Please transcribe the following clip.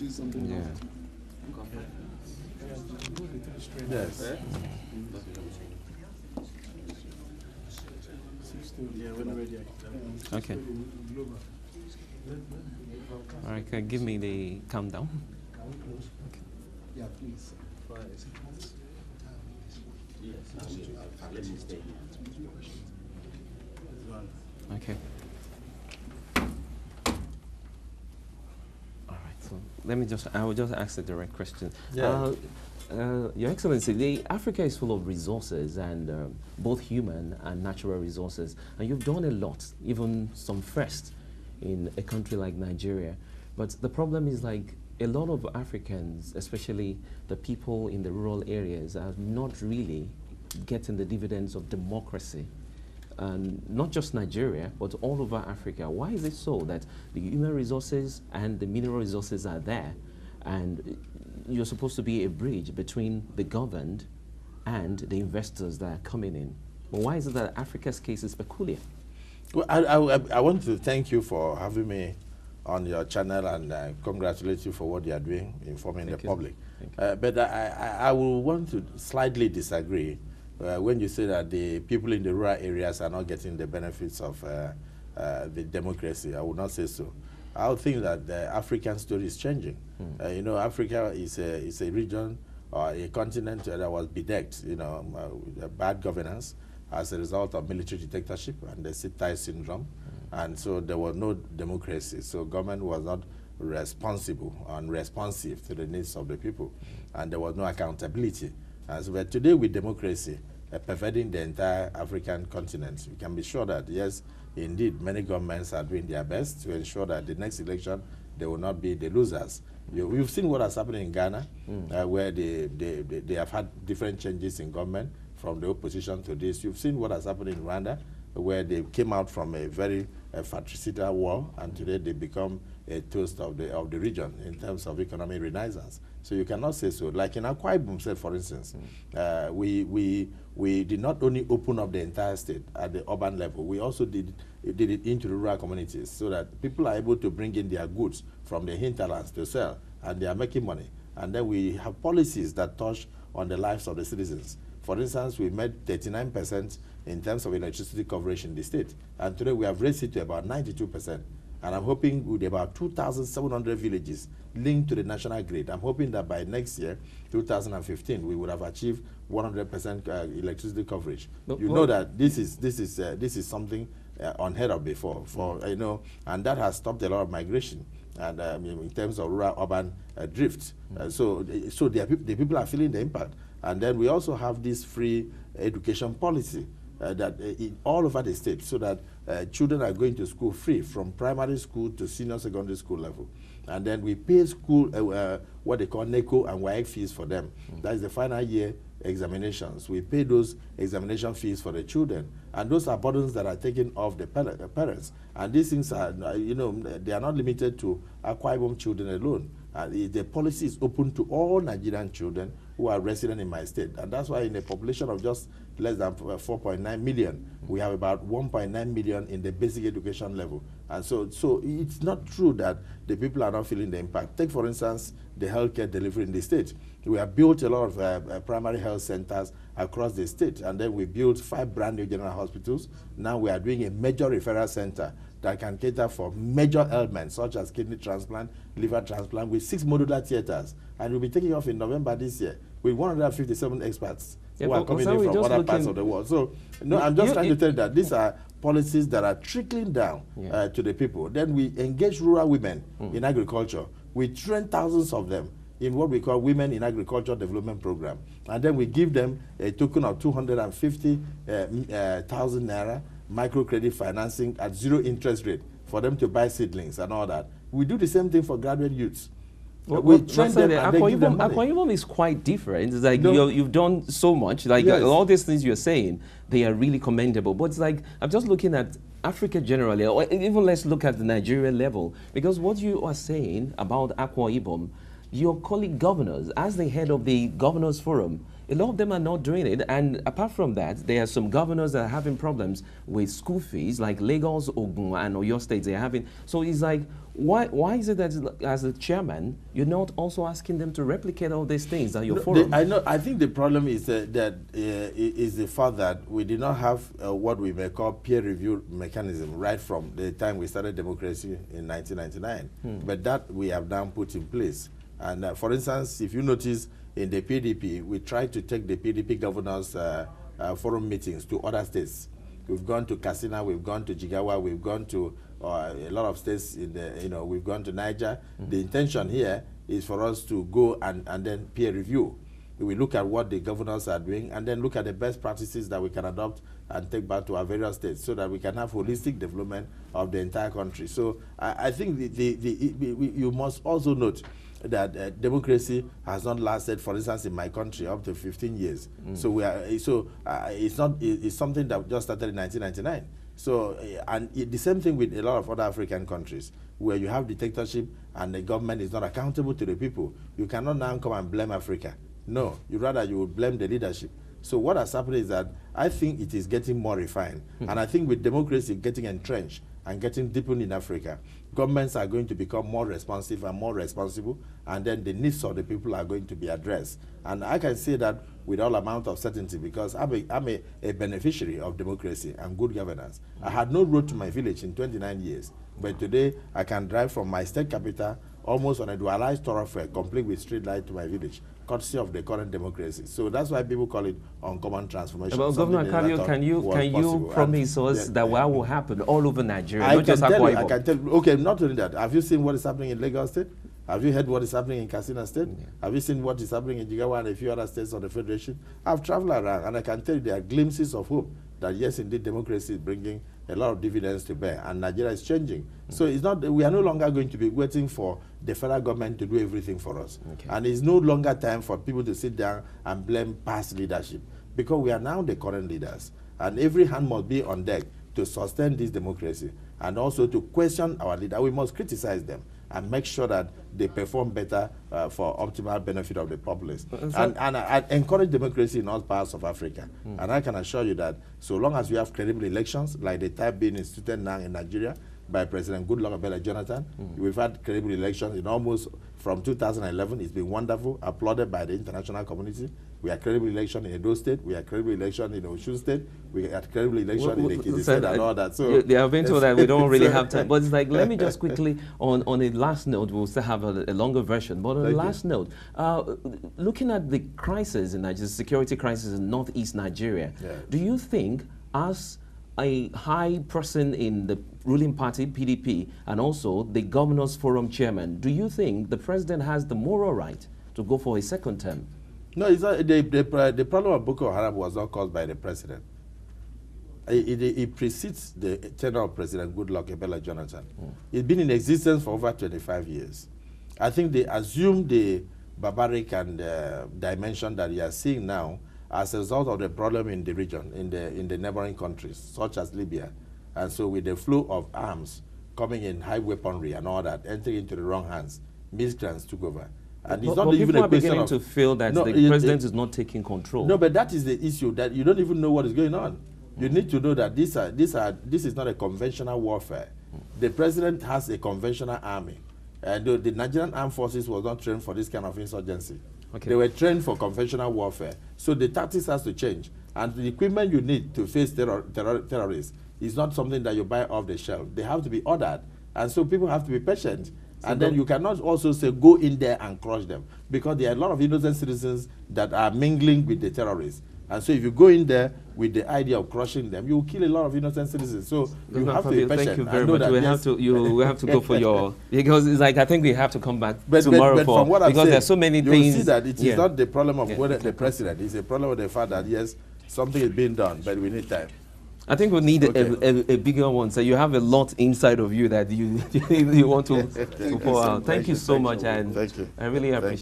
do something. Yeah. Yes. Yeah, when ready. Okay. All right, can you give me the countdown? Okay. Yeah, please. Okay. All right, so I will just ask the direct question. Yeah. Your Excellency, Africa is full of resources, and both human and natural resources, and you've done a lot, even some first in a country like Nigeria. But the problem is, like, a lot of Africans, especially the people in the rural areas, are not really getting the dividends of democracy. And not just Nigeria, but all over Africa. Why is it so that the human resources and the mineral resources are there, and you're supposed to be a bridge between the governed and the investors that are coming in? But why is it that Africa's case is peculiar? Well, I want to thank you for having me on your channel, and congratulate you for what you are doing, informing the public. But I will want to slightly disagree when you say that the people in the rural areas are not getting the benefits of the democracy. I would not say so. I would think that the African story is changing. You know, Africa is a region or a continent that was bedecked, you know, bad governance as a result of military dictatorship and the sit-tight syndrome. And so there was no democracy. So government was not responsible and responsive to the needs of the people. And there was no accountability. As we're today with democracy pervading the entire African continent, you can be sure that, yes, indeed, many governments are doing their best to ensure that the next election, they will not be the losers. We've seen what has happened in Ghana, where they have had different changes in government from the opposition to this. You've seen what has happened in Rwanda, where they came out from a very fratricidal war, and today they become a toast of the region in terms of economic renaissance. So you cannot say so. Like in Akwa Ibom said, for instance, we did not only open up the entire state at the urban level, we also did it into the rural communities, so that people are able to bring in their goods from the hinterlands to sell, and they are making money. And then we have policies that touch on the lives of the citizens. For instance, we made 39% in terms of electricity coverage in the state, and today we have raised it to about 92%. And I'm hoping with about 2,700 villages linked to the national grid, I'm hoping that by next year, 2015, we would have achieved 100% electricity coverage. But you know that this is something unheard of before, you know, and that has stopped a lot of migration, and in terms of rural-urban drift. So the people are feeling the impact. And then we also have this free education policy all over the state, so that children are going to school free from primary school to senior secondary school level. And then we pay school what they call NECO and WAEC fees for them. That is the final year examinations. We pay those examination fees for the children, and those are burdens that are taken off the parents. And these things are, you know, they are not limited to Akwa Ibom children alone. The policy is open to all Nigerian children who are resident in my state. And that's why in a population of just less than 4.9 million, we have about 1.9 million in the basic education level. And so it's not true that the people are not feeling the impact. Take, for instance, the healthcare delivery in the state. We have built a lot of primary health centers across the state, and then we built 5 brand new general hospitals. Now we are doing a major referral center that can cater for major ailments such as kidney transplant, liver transplant, with 6 modular theaters. And we'll be taking off in November this year with 157 experts who are coming in from other parts of the world. So, no, I'm just trying to tell you that these are policies that are trickling down to the people. Then we engage rural women in agriculture. We train thousands of them in what we call Women in Agriculture Development Program. And then we give them a token of 250,000 naira microcredit financing at 0 interest rate for them to buy seedlings and all that. We do the same thing for graduate youths. We train them and they give them money. Akwa Ibom is quite different. It's like you've done so much. Like all these things you're saying, they are really commendable. But it's like, I'm just looking at Africa generally, or even let's look at the Nigeria level. Because what you are saying about Akwa Ibom, your colleague governors, as the head of the Governors Forum, a lot of them are not doing it. And apart from that, there are some governors that are having problems with school fees, like Lagos, Ogun, and Oyo states. They're having. So it's like, why is it that as a chairman, you're not also asking them to replicate all these things that your forum? I think the problem is is the fact that we did not have what we may call peer review mechanism right from the time we started democracy in 1999. But that we have now put in place. And for instance, if you notice, in the PDP, we tried to take the PDP governors' forum meetings to other states. We've gone to Katsina, we've gone to Jigawa, we've gone to a lot of states in the, we've gone to Niger. The intention here is for us to go and then peer review. We look at what the governors are doing and then look at the best practices that we can adopt and take back to our various states so that we can have holistic development of the entire country. So I think you must also note that democracy has not lasted, for instance, in my country, up to 15 years. So it's something that just started in 1999. So and the same thing with a lot of other African countries, where you have dictatorship and the government is not accountable to the people. You cannot now come and blame Africa. No, you would blame the leadership. So what has happened is that I think it is getting more refined. And I think with democracy getting entrenched and getting deepened in Africa, governments are going to become more responsive and more responsible, and then the needs of the people are going to be addressed. And I can say that with all amount of certainty because I'm a beneficiary of democracy and good governance. I had no road to my village in 29 years, but today I can drive from my state capital almost on a dualized thoroughfare, complete with street light, to my village, courtesy of the current democracy. So that's why people call it uncommon transformation. Well, Governor Akpabio, can you promise us that what will happen all over Nigeria, I not just Akwa Ibom? I can tell you. Okay, not only that. Have you seen what is happening in Lagos State? Have you heard what is happening in Katsina State? Yeah. Have you seen what is happening in Jigawa and a few other states of the Federation? I've traveled around, and I can tell you there are glimpses of hope that, yes, indeed, democracy is bringing a lot of dividends to bear, and Nigeria is changing. So it's not, we are no longer going to be waiting for the federal government to do everything for us. Okay. And it's no longer time for people to sit down and blame past leadership, because we are now the current leaders, and every hand must be on deck to sustain this democracy, and also to question our leader. We must criticize them and make sure that they perform better for optimal benefit of the populace. And I encourage democracy in all parts of Africa. And I can assure you that so long as we have credible elections, like the type being instituted now in Nigeria by President Godswill Akpabio Jonathan, we've had credible elections in almost from 2011. It's been wonderful, applauded by the international community. We had credible election in Edo State. We had credible election in Osun State. We had credible election in Ekiti State and all that. So they have been told that we don't really have time. But it's like, let me just quickly, on a last note, we'll still have a longer version. But on the last note, looking at the crisis in Nigeria, security crisis in northeast Nigeria, do you think, as a high person in the ruling party, PDP, and also the Governors Forum chairman, do you think the president has the moral right to go for a second term? No, it's not, the problem of Boko Haram was not caused by the president. It precedes the tenure of President Godswill Akpabio Jonathan. It's been in existence for over 25 years. I think they assumed the barbaric and dimension that you are seeing now as a result of the problem in the region, in the neighboring countries, such as Libya. And so with the flow of arms coming in, high weaponry and all that, entering into the wrong hands, miscreants took over. And it's not even a question of, to feel that the president is not taking control. No, but that is the issue, that you don't even know what is going on. You need to know that this is not a conventional warfare. The president has a conventional army. The Nigerian armed forces was not trained for this kind of insurgency. Okay. They were trained for conventional warfare. So the tactics has to change. And the equipment you need to face terrorists is not something that you buy off the shelf. They have to be ordered. And so people have to be patient. And then you cannot also say, go in there and crush them, because there are a lot of innocent citizens that are mingling with the terrorists. And so if you go in there with the idea of crushing them, you will kill a lot of innocent citizens. So you have to be patient. Thank you very much. We have to go for your, because it's like, I think we have to come back tomorrow but from what I'm because saying, there's so many things. You see that it is not the problem of whether the president, it's a problem of the fact that, yes, something is being done, but we need time. I think we need a bigger one. So you have a lot inside of you that you want to pour out. Thank you so much, and I really appreciate it.